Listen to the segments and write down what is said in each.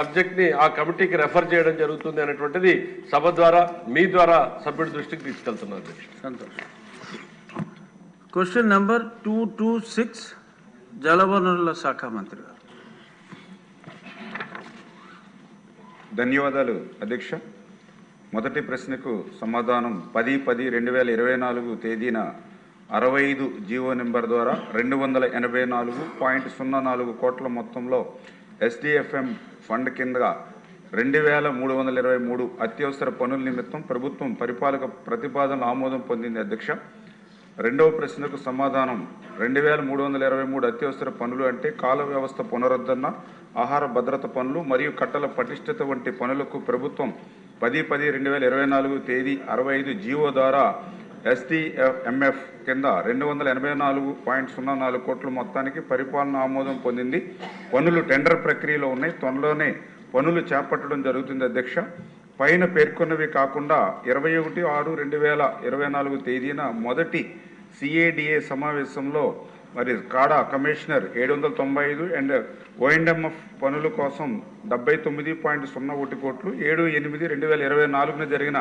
Subject ని ఆ కమిటీకి రెఫర్ చేయడం జరుగుతుంది అనేటువంటిది సభ ద్వారా మీ ద్వారా సభ్యుడి దృష్టికి తీసుకెళ్తున్నారు అధ్యక్ష. సంతోషం. క్వశ్చన్ నెంబర్ 226 జలవనరుల శాఖ మంత్రి గారు. ధన్యవాదాలు అధ్యక్ష. మొదటి ప్రశ్నకు సమాధానం 10/10/2024 తేదీన 65 జీవో నెంబర్ ద్వారా 284.04 కోట్ల మొత్తంలో SDFM ఫండ్ కింద 2323 అత్యవసర పనుల నిమిత్తం ప్రభుత్వం పరిపాలక ప్రతిపాదనలు ఆమోదం పొందింది అధ్యక్ష. రెండవ ప్రశ్నకు సమాధానం 2323 అత్యవసర పనులు అంటే కాల వ్యవస్థ పునరుద్ధరణ, ఆహార భద్రత పనులు మరియు కట్టల పటిష్టత వంటి పనులకు ప్రభుత్వం 10/10/2024 తేదీ 65 జీవో ద్వారా SDMF కింద 284.04 కోట్ల మొత్తానికి పరిపాలన ఆమోదం పొందింది. పనులు టెండర్ ప్రక్రియలో ఉన్నాయి. త్వరలోనే పనులు చేపట్టడం జరుగుతుంది అధ్యక్ష. పైన పేర్కొన్నవి కాకుండా 21/6/2024 తేదీన మొదటి CADA సమావేశంలో మరి కాడా కమిషనర్ 795 అండ్ ONDMF పనుల కోసం 79.01 కోట్లు, 7/8/2024 జరిగిన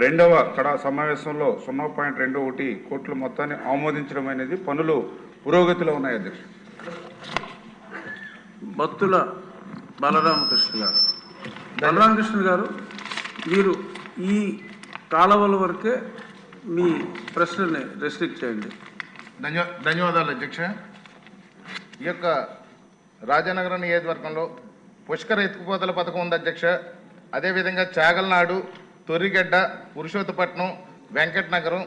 రెండవ కడా సమావేశంలో 0.21 కోట్ల మొత్తాన్ని ఆమోదించడం అనేది పనులు పురోగతిలో ఉన్నాయి అధ్యక్ష. బత్తుల బలరామకృష్ణ గారు. బలరామకృష్ణ గారు, మీరు ఈ కాలవల వరకే మీ ప్రశ్నని రెస్ట్రిక్ట్ చేయండి. ధన్యవాదాలు అధ్యక్ష. ఈ యొక్క రాజానగరం నియోజకవర్గంలో పుష్కర ఎత్తుకుపోతల పథకం ఉంది అధ్యక్ష. అదేవిధంగా Chagalnadu, Torrigadda, Purushottapatnam, Venkatanagaram,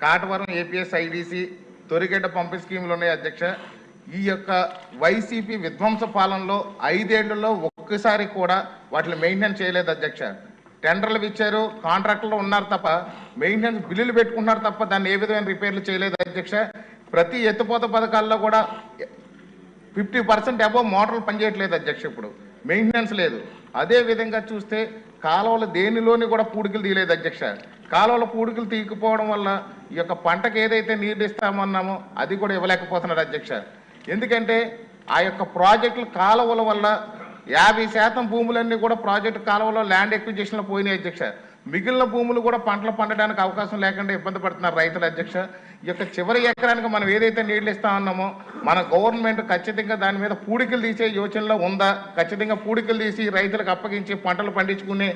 Katavaram APS IDC, Torrigadda pumping స్కీములు ఉన్నాయి అధ్యక్ష. ఈ యొక్క వైసీపీ విధ్వంస పాలనలో 5 ఏళ్లలో ఒక్కసారి కూడా వాటిని మెయింటైన్ చేయలేదు అధ్యక్ష. టెండర్లు ఇచ్చారు, కాంట్రాక్టులు ఉన్నారు తప్ప మెయింటెనెన్స్ బిల్లులు పెట్టుకున్నారు తప్ప దాన్ని ఏ విధమైన రిపేర్లు చేయలేదు అధ్యక్ష. ప్రతి ఎత్తుపోత పథకాల్లో కూడా 50% అబోవ్ మోటార్లు పనిచేయట్లేదు అధ్యక్ష. ఇప్పుడు మెయింటెనెన్స్ లేదు. అదే విధంగా చూస్తే కాలువలు దేనిలోని కూడా పూడికలు తీయలేదు అధ్యక్ష. కాలువల పూడికలు తీయకపోవడం వల్ల ఈ యొక్క పంటకు ఏదైతే నీరు ఇస్తామన్నామో అది కూడా ఇవ్వలేకపోతున్నారు అధ్యక్ష. ఎందుకంటే ఆ యొక్క ప్రాజెక్టుల కాలువల వల్ల 50% భూములన్నీ కూడా ప్రాజెక్టు కాలువలో ల్యాండ్ ఎక్విజిషన్లో పోయినాయి అధ్యక్ష. మిగిలిన భూములు కూడా పంటలు పండడానికి అవకాశం లేకుండా ఇబ్బంది పడుతున్నారు రైతులు అధ్యక్ష. ఈ యొక్క చివరి ఎకరానికి మనం ఏదైతే నీళ్లు ఇస్తామన్నామో మన గవర్నమెంట్ ఖచ్చితంగా దాని మీద పూడికలు తీసే యోచనలో ఉందా, ఖచ్చితంగా పూడికలు తీసి రైతులకు అప్పగించి పంటలు పండించుకునే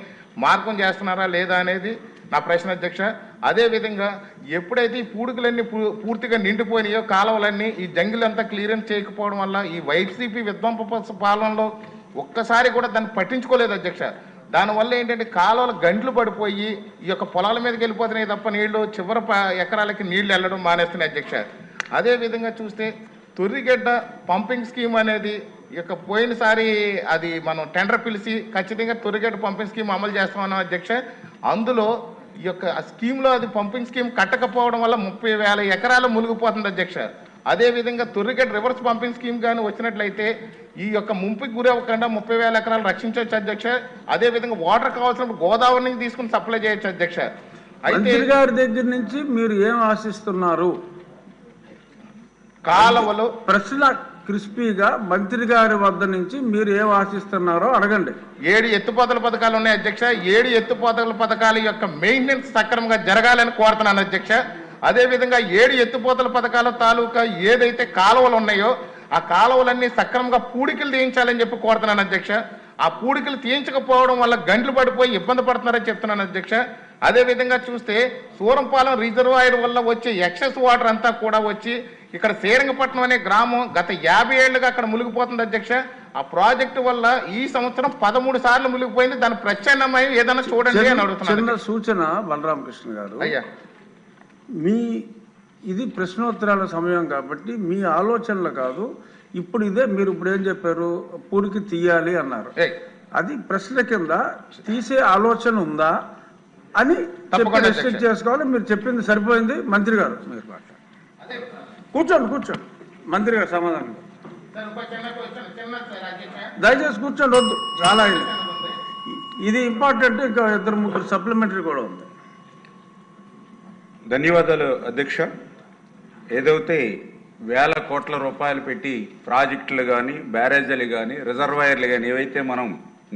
మార్గం చేస్తున్నారా లేదా అనేది నా ప్రశ్న అధ్యక్ష. అదేవిధంగా ఎప్పుడైతే ఈ పూడికలన్నీ పూర్తిగా నిండిపోయినాయో కాలువలన్నీ ఈ జంగిలంతా క్లియరెన్స్ చేయకపోవడం వల్ల ఈ వైసీపీ విధ్వంస పాలనలో ఒక్కసారి కూడా దాన్ని పట్టించుకోలేదు అధ్యక్ష. దానివల్ల ఏంటంటే కాలువలు గంటలు పడిపోయి ఈ యొక్క పొలాల మీదకి వెళ్ళిపోతున్నాయి తప్ప నీళ్లు చివరి ఎకరాలకి నీళ్లు వెళ్ళడం మానేస్తున్నాయి అధ్యక్ష. అదేవిధంగా చూస్తే తొర్రిగడ్డ పంపింగ్ స్కీమ్ అనేది ఈ యొక్క పోయినసారి అది మనం టెండర్ పిలిచి ఖచ్చితంగా తొర్రిగడ్డ పంపింగ్ స్కీమ్ అమలు చేస్తామన్నాం అధ్యక్ష. అందులో ఈ యొక్క స్కీమ్లో అది పంపింగ్ స్కీమ్ కట్టకపోవడం వల్ల 30,000 ఎకరాలు మునిగిపోతుంది అధ్యక్ష. అదేవిధంగా తొర్రిగడ్డ రివర్స్ పంపింగ్ స్కీమ్ కానీ వచ్చినట్లయితే ఈ యొక్క ముంపుకి గురి అవ్వకుండా 30,000 ఎకరాలు రక్షించవచ్చు అధ్యక్ష. అదేవిధంగా వాటర్ కావాల్సినప్పుడు గోదావరి నుంచి తీసుకుని సప్లై చేయొచ్చు అధ్యక్ష. అయితే గారి దగ్గర నుంచి మీరు ఏం ఆశిస్తున్నారు? కాలువలు ప్రశ్న క్రిస్పీగా మంత్రి గారి వద్ద నుంచి మీరు ఏం ఆశిస్తున్నారో అడగండి. 7 ఎత్తుపోతల పథకాలు ఉన్నాయి అధ్యక్ష. 7 ఎత్తుపోతల పథకాల యొక్క మెయింటెనెన్స్ సక్రమంగా జరగాలని కోరుతున్నాను అధ్యక్ష. అదేవిధంగా 7 ఎత్తుపోతల పథకాల తాలూకా ఏదైతే కాలువలు ఉన్నాయో ఆ కాలువలన్నీ సక్రమంగా పూడికలు తీయించాలని చెప్పి కోరుతున్నాను అధ్యక్ష. ఆ పూడికలు తీయించకపోవడం వల్ల గంటలు పడిపోయి ఇబ్బంది పడుతున్నారని చెప్తున్నాను అధ్యక్ష. అదేవిధంగా చూస్తే సూరంపాలెం రిజర్వాయర్ వల్ల వచ్చే ఎక్సెస్ వాటర్ అంతా కూడా వచ్చి ఇక్కడ శ్రీరంగపట్నం అనే గ్రామం గత 50 ఏళ్లుగా అక్కడ మునిగిపోతుంది అధ్యక్ష. ఆ ప్రాజెక్టు వల్ల ఈ సంవత్సరం 13 సార్లు మునిగిపోయింది. దాని ప్రత్యామ్నాయం ఏదైనా చూడండి అని అడుగుతున్నాను. చిన్న సూచన బలరామకృష్ణ గారు, అయ్యా మీ ఇది ప్రశ్నోత్తరాల సమయం కాబట్టి మీ ఆలోచనలు కాదు. ఇప్పుడు ఇదే మీరు ఇప్పుడు ఏం చెప్పారు, పూడికి తీయాలి అన్నారు. అది ప్రశ్న కింద తీసే ఆలోచన ఉందా అని రెస్ట్రిక్ట్ చేసుకోవాలి. మీరు చెప్పింది సరిపోయింది. మంత్రి గారు మీరు కూర్చోండి. మంత్రి గారు సమాధానం దయచేసి కూర్చోండి. వద్దు, చాలా ఇది ఇంపార్టెంట్. ఇంకా 2-3 సప్లిమెంటరీ కూడా ఉంది. ధన్యవాదాలు అధ్యక్ష. ఏదైతే వేల కోట్ల రూపాయలు పెట్టి ప్రాజెక్టులు కానీ, బ్యారేజీలు కానీ, రిజర్వాయర్లు కానీ ఏవైతే మనం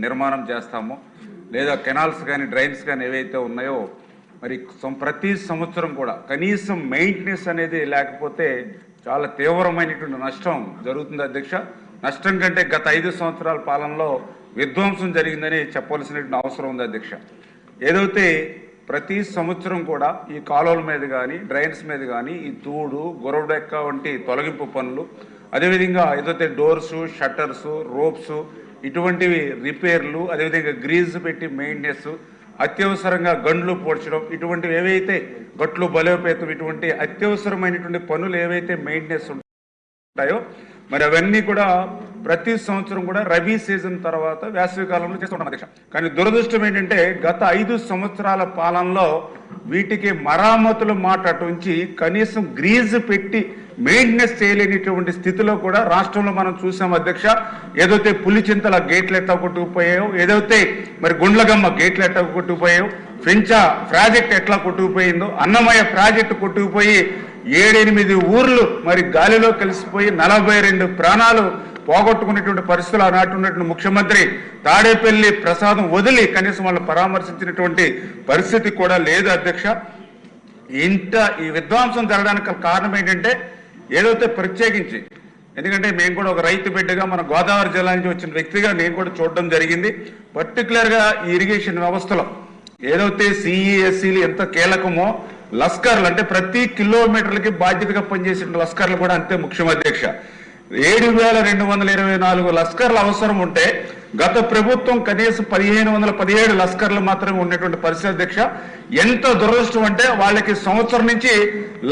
నిర్మాణం చేస్తామో లేదా కెనాల్స్ కానీ డ్రైన్స్ కానీ ఏవైతే ఉన్నాయో మరి ప్రతి సంవత్సరం కూడా కనీసం మెయింటెనెన్స్ అనేది లేకపోతే చాలా తీవ్రమైనటువంటి నష్టం జరుగుతుంది అధ్యక్ష. నష్టం కంటే గత 5 సంవత్సరాల పాలనలో విధ్వంసం జరిగిందని చెప్పవలసినటువంటి అవసరం ఉంది అధ్యక్ష. ఏదైతే ప్రతి సంవత్సరం కూడా ఈ కాలువల మీద కానీ డ్రైన్స్ మీద కానీ ఈ తూడు గొరవడెక్క వంటి తొలగింపు పనులు, అదేవిధంగా ఏదైతే డోర్సు షట్టర్సు రోప్స్ ఇటువంటివి రిపేర్లు, అదేవిధంగా గ్రీజ్ పెట్టి మెయింటెనెన్స్, అత్యవసరంగా గండ్లు పోడ్చడం, ఇటువంటివి ఏవైతే గట్లు బలోపేతం ఇటువంటి అత్యవసరమైనటువంటి పనులు ఏవైతే మెయింటెనెన్స్ ఉంటాయో మరి అవన్నీ కూడా ప్రతి సంవత్సరం కూడా రబీ సీజన్ తర్వాత వేసవి కాలంలో చేస్తుంటాం అధ్యక్ష. కానీ దురదృష్టం ఏంటంటే గత 5 సంవత్సరాల పాలనలో వీటికి మరామతుల మాట అటుంచి కనీసం గ్రీజ్ పెట్టి మెయింటెనెన్స్ చేయలేనిటువంటి స్థితిలో కూడా రాష్ట్రంలో మనం చూసాం అధ్యక్ష. ఏదైతే పులిచింతల గేట్లు ఎట్లా కొట్టుకుపోయాయో, ఏదైతే మరి గుండ్లగమ్మ గేట్లు ఎట్లా కొట్టుకుపోయాయో, ఫ్రెంచా ప్రాజెక్ట్ ఎట్లా కొట్టుకుపోయిందో, అన్నమయ్య ప్రాజెక్టు కొట్టుకుపోయి 7-8 ఊర్లు మరి గాలిలో కలిసిపోయి 42 ప్రాణాలు పోగొట్టుకునేటువంటి పరిస్థితులు ఆనాటి ఉన్నటువంటి ముఖ్యమంత్రి తాడేపల్లి ప్రసాదం వదిలి కనీసం వాళ్ళు పరామర్శించినటువంటి పరిస్థితి కూడా లేదు అధ్యక్ష. ఈ విధ్వంసం జరగడానికి కారణం ఏంటంటే ఏదైతే ప్రత్యేకించి, ఎందుకంటే మేము కూడా ఒక రైతు బిడ్డగా మన గోదావరి జిల్లా నుంచి వచ్చిన వ్యక్తిగా నేను కూడా చూడడం జరిగింది. పర్టికులర్గా ఈ ఇరిగేషన్ వ్యవస్థలో ఏదైతే సిఈఎస్సీలు ఎంత కీలకమో లస్కర్లు అంటే ప్రతి కిలోమీటర్లకి బాధ్యతగా పనిచేసిన లస్కర్లు కూడా అంతే ముఖ్యం అధ్యక్ష. 7,224 లస్కర్లు అవసరం ఉంటే గత ప్రభుత్వం కనీసం 1,517 లస్కర్లు మాత్రమే ఉన్నటువంటి పరిస్థితి అధ్యక్ష. ఎంత దురదృష్టం అంటే వాళ్ళకి సంవత్సరం నుంచి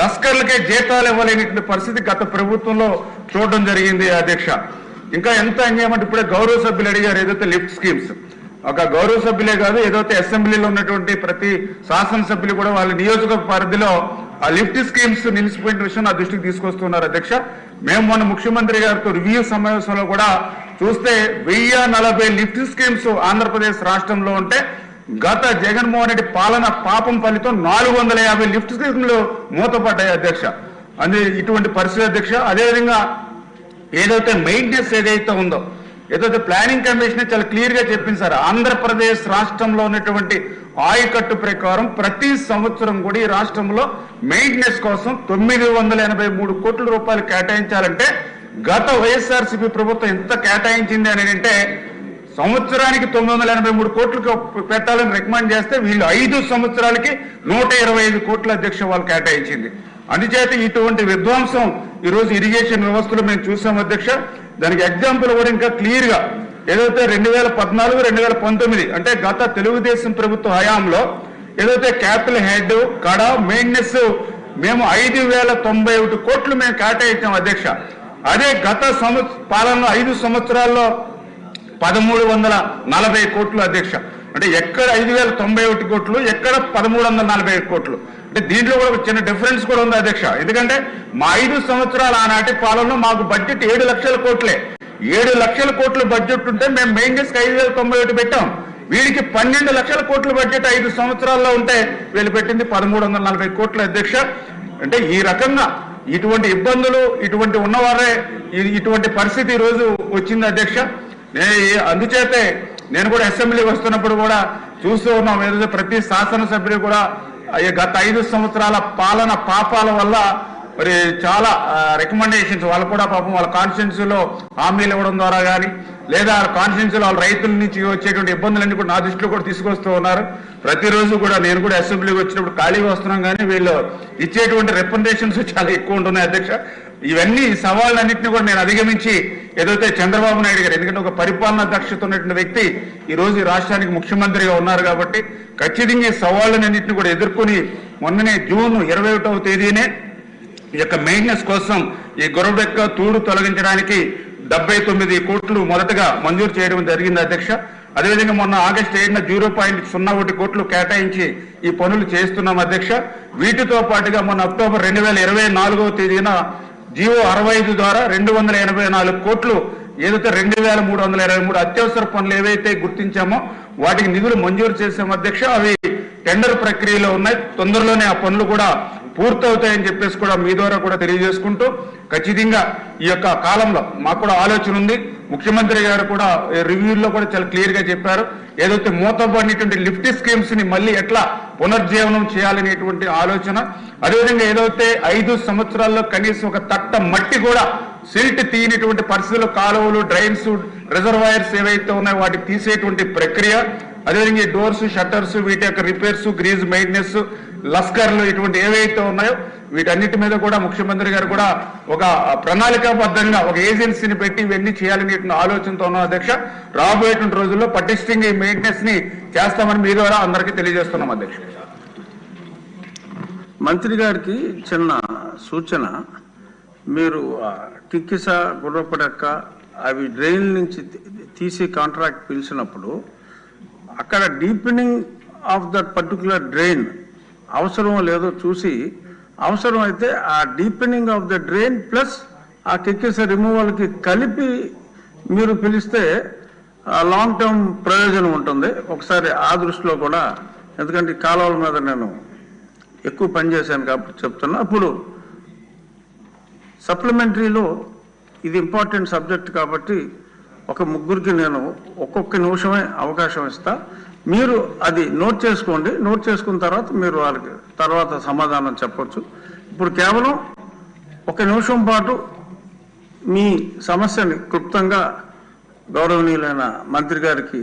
లస్కర్లకే జీతాలు ఇవ్వలేనటువంటి పరిస్థితి గత ప్రభుత్వంలో చూడడం జరిగింది అధ్యక్ష. ఇంకా ఎంత అన్యాయమంటే ఇప్పుడే గౌరవ సభ్యులు అడిగారు ఏదైతే లిఫ్ట్ స్కీమ్స్. ఒక గౌరవ సభ్యులే కాదు, ఏదైతే అసెంబ్లీలో ఉన్నటువంటి ప్రతి శాసనసభ్యులు కూడా వాళ్ళ నియోజకవర్గ పరిధిలో ఆ లిఫ్ట్ స్కీమ్స్ నిలిచిపోయిన విషయం నా దృష్టికి తీసుకొస్తున్నారు అధ్యక్ష. మేము మొన్న ముఖ్యమంత్రి గారితో రివ్యూ సమావేశంలో కూడా చూస్తే 1040 లిఫ్ట్ స్కీమ్స్ ఆంధ్రప్రదేశ్ రాష్ట్రంలో ఉంటే గత జగన్మోహన్ రెడ్డి పాలన పాపం ఫలితం 450 లిఫ్ట్ స్కీమ్లు మూతపడ్డాయి అధ్యక్ష. అది ఇటువంటి పరిస్థితి అధ్యక్ష. అదేవిధంగా ఏదైతే మెయింటెనెన్స్ ఏదైతే ఉందో, ఏదైతే ప్లానింగ్ కమిషన్ చాలా క్లియర్ గా చెప్పింది సార్, ఆంధ్రప్రదేశ్ రాష్ట్రంలో ఉన్నటువంటి ఆయకట్టు ప్రకారం ప్రతి సంవత్సరం కూడా ఈ రాష్ట్రంలో మెయింటెనెన్స్ కోసం 983 కోట్ల రూపాయలు కేటాయించాలంటే గత వైఎస్ఆర్సీపీ ప్రభుత్వం ఎంత కేటాయించింది అని అంటే సంవత్సరానికి 983 కోట్లు పెట్టాలని రికమెండ్ చేస్తే వీళ్ళు 5 సంవత్సరాలకి 125 కోట్ల అధ్యక్ష వాళ్ళు కేటాయించింది. అందుచేత ఇటువంటి విధ్వంసం ఈరోజు ఇరిగేషన్ వ్యవస్థలో మేము చూసాం అధ్యక్ష. దానికి ఎగ్జాంపుల్ కూడా ఇంకా క్లియర్ గా ఏదైతే 2014, 2019 అంటే గత తెలుగుదేశం ప్రభుత్వ హయాంలో ఏదైతే క్యాపిటల్ హెడ్ కడ మెయింటెనెన్స్ మేము 5,091 కోట్లు మేము కేటాయించాం అధ్యక్ష. అదే గత పాలనలో 5 సంవత్సరాల్లో 1,340 కోట్లు అధ్యక్ష. అంటే ఎక్కడ 5,091 కోట్లు, ఎక్కడ 1,340 కోట్లు. అంటే దీంట్లో కూడా చిన్న డిఫరెన్స్ కూడా ఉంది అధ్యక్ష. ఎందుకంటే మా 5 సంవత్సరాల ఆనాటి పాలనలో మాకు బడ్జెట్ 7 లక్షల కోట్లే. 7 లక్షల కోట్ల బడ్జెట్ ఉంటే మేము మెయింటెనెన్స్ 5,091 పెట్టాం. వీడికి 12 లక్షల కోట్ల బడ్జెట్ 5 సంవత్సరాల్లో ఉంటే వీళ్ళు పెట్టింది 1,340 కోట్ల అధ్యక్ష. అంటే ఈ రకంగా ఇటువంటి ఇబ్బందులు ఇటువంటి ఉన్నవారే ఇటువంటి పరిస్థితి ఈ రోజు వచ్చింది అధ్యక్ష. అందుచేతే నేను కూడా అసెంబ్లీ వస్తున్నప్పుడు కూడా చూస్తూ ఉన్నాం, ఏదైతే ప్రతి శాసనసభ్యులు కూడా గత 5 సంవత్సరాల పాలన పాపాల వల్ల మరి చాలా రికమెండేషన్స్ వాళ్ళు కూడా పాపం వాళ్ళ కాన్స్టిట్యున్సీలో హామీలు ఇవ్వడం ద్వారా కానీ లేదా కాన్స్టిట్యున్సీలో వాళ్ళ రైతుల నుంచి వచ్చేటువంటి ఇబ్బందులన్నీ కూడా నా దృష్టిలో కూడా తీసుకొస్తూ ఉన్నారు. ప్రతిరోజు కూడా నేను కూడా అసెంబ్లీకి వచ్చినప్పుడు ఖాళీగా వస్తున్నాం కానీ వీళ్ళు ఇచ్చేటువంటి రికమెండేషన్స్ చాలా ఎక్కువ ఉంటున్నాయి అధ్యక్ష. ఇవన్నీ సవాళ్ళన్నింటినీ కూడా నేను అధిగమించి ఏదైతే చంద్రబాబు నాయుడు గారు, ఎందుకంటే ఒక పరిపాలనా దక్షత ఉన్నటువంటి వ్యక్తి ఈ రోజు ఈ రాష్ట్రానికి ముఖ్యమంత్రిగా ఉన్నారు కాబట్టి ఖచ్చితంగా ఈ సవాళ్ళన్నింటినీ కూడా ఎదుర్కొని మొన్ననే జూన్ 21వ తేదీనే ఈ యొక్క మెయింటెనెన్స్ కోసం ఈ గొరవడెక్క తూడు తొలగించడానికి 79 కోట్లు మొదటగా మంజూరు చేయడం జరిగింది అధ్యక్ష. అదేవిధంగా మొన్న ఆగస్టు 7న 0.01 కోట్లు కేటాయించి ఈ పనులు చేస్తున్నాం అధ్యక్ష. వీటితో పాటుగా మొన్న అక్టోబర్ 2024వ తేదీన జీవో 65 ద్వారా 284 కోట్లు ఏదైతే 2,323 అత్యవసర పనులు ఏవైతే గుర్తించామో వాటికి నిధులు మంజూరు చేసాం అధ్యక్ష. అవి టెండర్ ప్రక్రియలో ఉన్నాయి. తొందరలోనే ఆ పనులు కూడా పూర్తవుతాయని చెప్పేసి కూడా మీ ద్వారా కూడా తెలియజేసుకుంటూ ఖచ్చితంగా ఈ యొక్క కాలంలో మాకు కూడా ఆలోచన ఉంది. ముఖ్యమంత్రి గారు కూడా రివ్యూలో కూడా చాలా క్లియర్ గా చెప్పారు. ఏదైతే మూతపడినటువంటి లిఫ్ట్ స్కీమ్స్ ని మళ్ళీ ఎట్లా పునర్జీవనం చేయాలనేటువంటి ఆలోచన. అదేవిధంగా ఏదైతే 5 సంవత్సరాల్లో కనీసం ఒక తట్ట మట్టి కూడా సిల్ట్ తీయనటువంటి పరిస్థితుల్లో కాలువలు, డ్రైన్స్, రిజర్వాయర్స్ ఏవైతే ఉన్నాయో వాటికి తీసేటువంటి ప్రక్రియ. అదేవిధంగా డోర్స్, షట్టర్స్, వీటి యొక్క రిపేర్స్, గ్రీజ్ మెయింటెనెన్స్, లస్కర్లు ఇటువంటి ఏవైతే ఉన్నాయో వీటన్నిటి మీద కూడా ముఖ్యమంత్రి గారు కూడా ఒక ప్రణాళికాబద్ధంగా ఒక ఏజెన్సీని పెట్టి ఇవన్నీ చేయాలనే ఆలోచనతో ఉన్నాం అధ్యక్ష. రాబోయేటువంటి రోజుల్లో పటిష్టంగా ఈ మెయింటెనెన్స్ ని చేస్తామని మీ ద్వారా అందరికీ తెలియజేస్తున్నాం అధ్యక్ష. మంత్రి గారికి చిన్న సూచన, మీరు కిక్కిస, గుర్రపడక్క అవి డ్రైన్ నుంచి తీసి కాంట్రాక్ట్ పిలిచినప్పుడు అక్కడ deepening of that particular drain అవసరం లేదో చూసి, అవసరం అయితే ఆ deepening of the drain plus ఆ కిక్కిస రిమూవల్కి కలిపి మీరు పిలిస్తే లాంగ్ టర్మ్ ప్రయోజనం ఉంటుంది. ఒకసారి ఆ దృష్టిలో కూడా, ఎందుకంటే ఈ కాలువల మీద నేను ఎక్కువ పనిచేశాను కాబట్టి చెప్తున్నా. అప్పుడు సప్లిమెంటరీలో ఇది ఇంపార్టెంట్ సబ్జెక్ట్ కాబట్టి ఒక ముగ్గురికి నేను ఒక్కొక్క నిమిషమే అవకాశం ఇస్తా. మీరు అది నోట్ చేసుకోండి. నోట్ చేసుకున్న తర్వాత మీరు వాళ్ళకి తర్వాత సమాధానం చెప్పొచ్చు. ఇప్పుడు కేవలం 1 నిమిషం పాటు మీ సమస్యని క్లుప్తంగా గౌరవనీయులైన మంత్రి గారికి